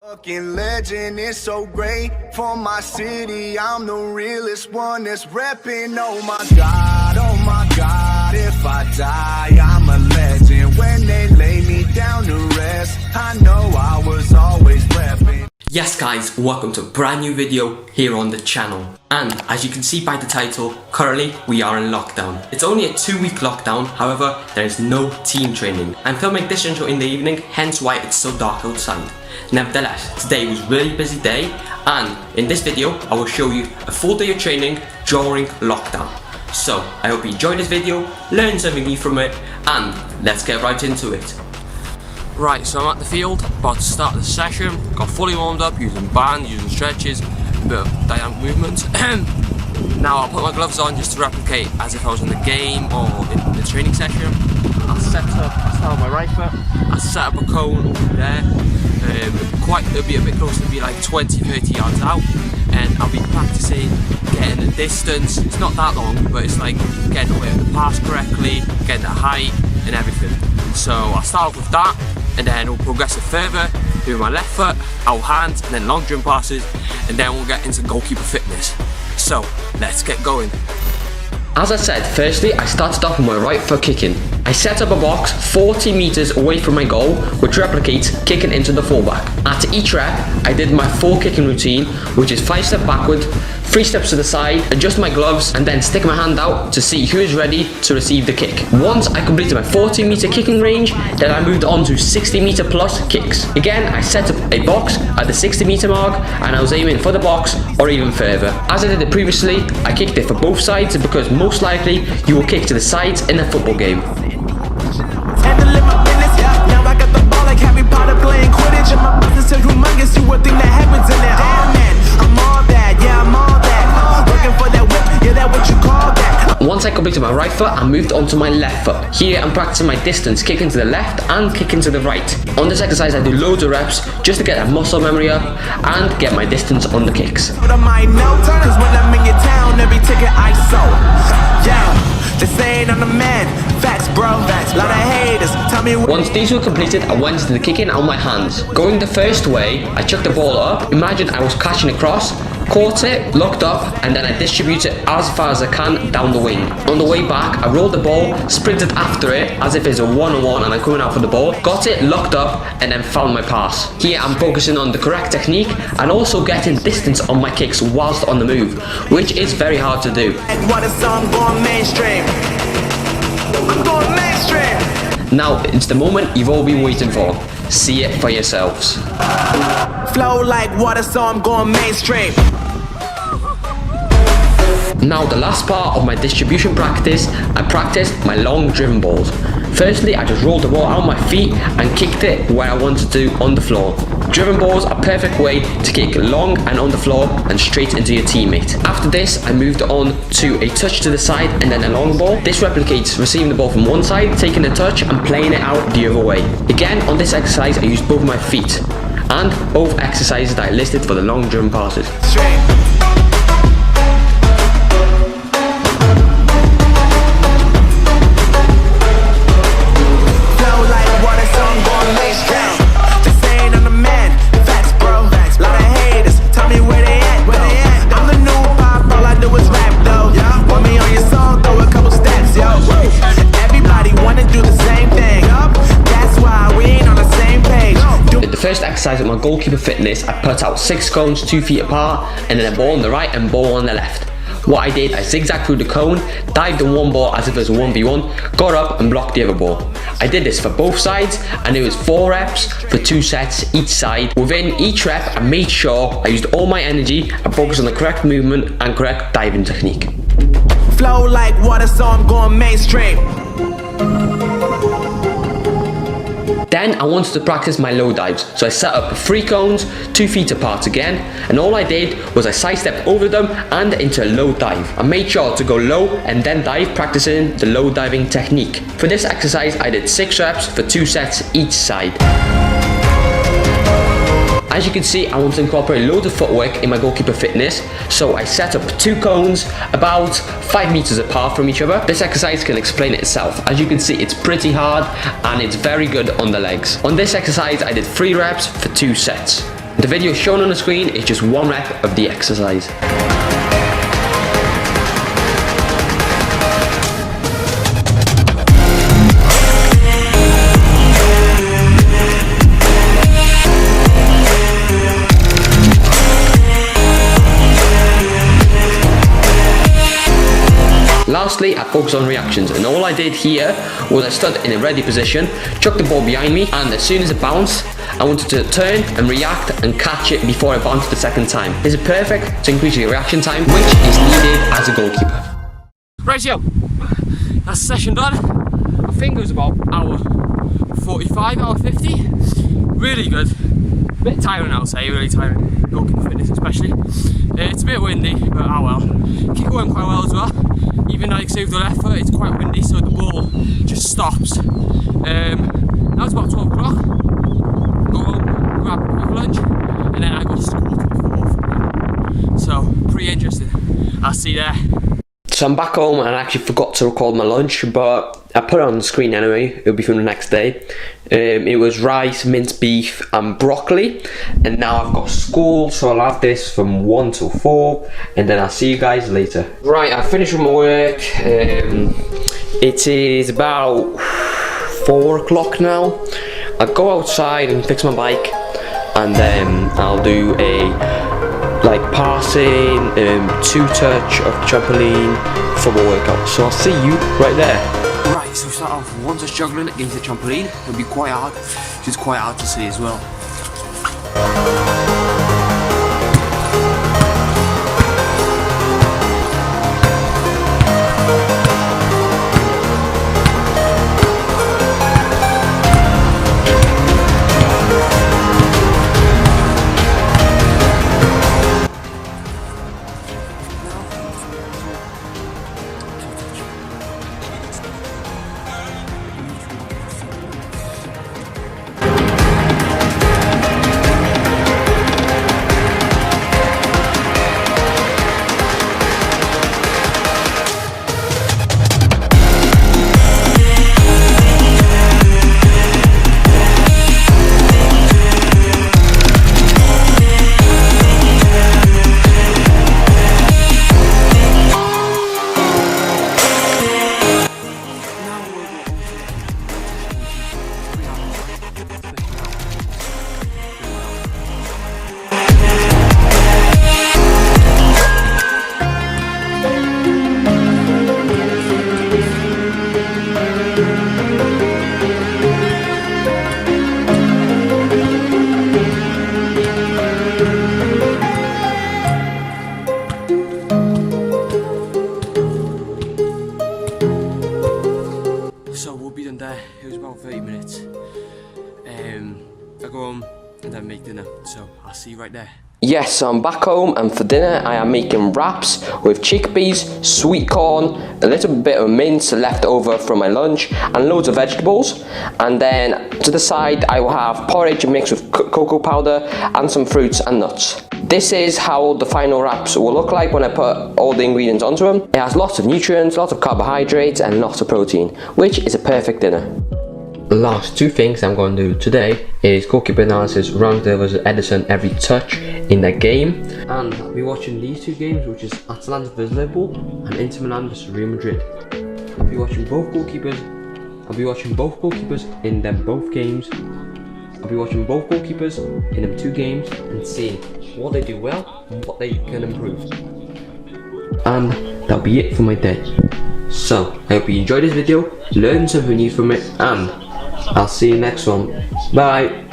Fucking legend is so great for my city. I'm the realest one that's repping. Oh my God, if I die, I'm a legend. When they lay me down to rest, I know I was always repping. Yes guys, welcome to a brand new video here on the channel. And as you can see by the title, currently we are in lockdown. It's only a 2-week lockdown, however there is no team training. I'm filming this intro in the evening, hence why it's so dark outside. Nevertheless, today was a really busy day, and in this video I will show you a full day of training during lockdown. So I hope you enjoyed this video, learn something new from it, and let's get right into it. Right, so I'm at the field, about to start the session. Got fully warmed up using bands, using stretches, a bit of dynamic movements. Now I'll put my gloves on just to replicate as if I was in the game or in the training session. I'll start with my right foot, I'll set up a cone over there. It'll be a bit closer, to be like 20-30 yards out, and I'll be practicing getting the distance. It's not that long, but it's like getting away with the pass correctly, getting the height and everything. So I'll start off with that, and then we'll progress it further, doing my left foot, our hands, and then long jump passes, and then we'll get into goalkeeper fitness. So let's get going. As I said, firstly I started off with my right foot kicking. I set up a box 40 meters away from my goal, which replicates kicking into the fullback. After each rep, I did my full kicking routine, which is 5 steps backward, 3 steps to the side, adjust my gloves, and then stick my hand out to see who is ready to receive the kick. Once I completed my 40 meter kicking range, then I moved on to 60 meter plus kicks. Again, I set up a box at the 60 meter mark, and I was aiming for the box or even further. As I did it previously, I kicked it for both sides because most likely you will kick to the sides in a football game. Now I got the ball like Harry Potter playing Quidditch, and my business is humongous. You would think that happens in there. Damn man, I'm all that, yeah I'm all that. Looking for that whip, yeah that what you call that. Once I completed my right foot, I moved on to my left foot. Here I'm practicing my distance, kicking to the left and kicking to the right. On this exercise I do loads of reps just to get that muscle memory up and get my distance on the kicks. But I might know, cause when I'm in your town, every ticket I sold. Yeah, just saying I'm the man. Facts bro, facts. Lot of haters, tell me what. Once these were completed, I went into the kicking on my hands. Going the first way, I chucked the ball up. Imagine I was catching across, caught it, looked up, and then I distributed it as far as I can down the wing. On the way back, I rolled the ball, sprinted after it as if it's a one-on-one and I'm coming out for the ball, got it, looked up, and then found my pass. Here I'm focusing on the correct technique and also getting distance on my kicks whilst on the move, which is very hard to do. What a song going mainstream. I'm going mainstream. Now it's the moment you've all been waiting for. See it for yourselves. Flow like water, so I'm going mainstream. Now the last part of my distribution practice, I practiced my long driven balls. Firstly, I just rolled the ball out of my feet and kicked it where I wanted to on the floor. Driven balls are a perfect way to kick long and on the floor and straight into your teammate. After this, I moved on to a touch to the side and then a long ball. This replicates receiving the ball from one side, taking a touch and playing it out the other way. Again, on this exercise, I used both my feet and both exercises that I listed for the long driven passes. First exercise with my goalkeeper fitness, I put out 6 cones 2 feet apart, and then a ball on the right and ball on the left. What I did, I zigzagged through the cone, dived in one ball as if it was a 1v1, got up and blocked the other ball. I did this for both sides, and it was 4 reps for 2 sets each side. Within each rep, I made sure I used all my energy and focused on the correct movement and correct diving technique. Flow like water, so I'm going mainstream. Then I wanted to practice my low dives, so I set up 3 cones 2 feet apart again, and all I did was I sidestepped over them and into a low dive. I made sure to go low and then dive, practicing the low diving technique. For this exercise I did 6 reps for 2 sets each side. As you can see, I want to incorporate loads of footwork in my goalkeeper fitness, so I set up 2 cones about 5 meters apart from each other. This exercise can explain it itself. As you can see, it's pretty hard and it's very good on the legs. On this exercise, I did 3 reps for 2 sets. The video shown on the screen is just one rep of the exercise. Lastly, I focus on reactions, and all I did here was I stood in a ready position, chucked the ball behind me, and as soon as it bounced, I wanted to turn and react and catch it before I bounced the second time. This is perfect to increase your reaction time, which is needed as a goalkeeper. Right, yo, that's session done. I think it was about hour 45, hour 50. Really good. A bit tiring, I'll say, really tiring. Goalkeeper fitness especially. It's a bit windy, but oh well. Keep going quite well as well. Even like say with the left foot, it's quite windy, so the ball just stops. Now it's about 12 o'clock. Go home, grab a quick lunch, and then I go to school to 4. So pretty interesting. I'll see you there. So I'm back home and I actually forgot to record my lunch, but I put it on the screen anyway. It'll be from the next day. It was rice, minced beef and broccoli, and now I've got school, so I'll have this from 1 till 4, and then I'll see you guys later. Right, I finished with my work. It is about 4 o'clock now. I'll go outside and fix my bike, and then I'll do a passing, 2-touch of trampoline for my workout. So I'll see you right there. Right, so we start off with 1-touch juggling against the trampoline. It'll be quite hard. It's quite hard to see as well. So we'll be done there. It was about 30 minutes. I go home and then make dinner. So I'll see you right there. Yes, so I'm back home, and for dinner I am making wraps with chickpeas, sweet corn, a little bit of mince left over from my lunch, and loads of vegetables. And then to the side I will have porridge mixed with cocoa powder and some fruits and nuts. This is how the final wraps will look like when I put all the ingredients onto them. It has lots of nutrients, lots of carbohydrates and lots of protein, which is a perfect dinner. The last 2 things I'm going to do today is goalkeeper analysis, Ramsdale versus Edison every touch in their game. And I'll be watching these 2 games, which is Atalanta versus Liverpool and Inter Milan versus Real Madrid. I'll be watching both goalkeepers. I'll be watching both goalkeepers in them both games. I'll be watching both goalkeepers in them 2 games and seeing what they do well and what they can improve. And that'll be it for my day. So I hope you enjoyed this video, learned something new from it, and I'll see you next one. Bye.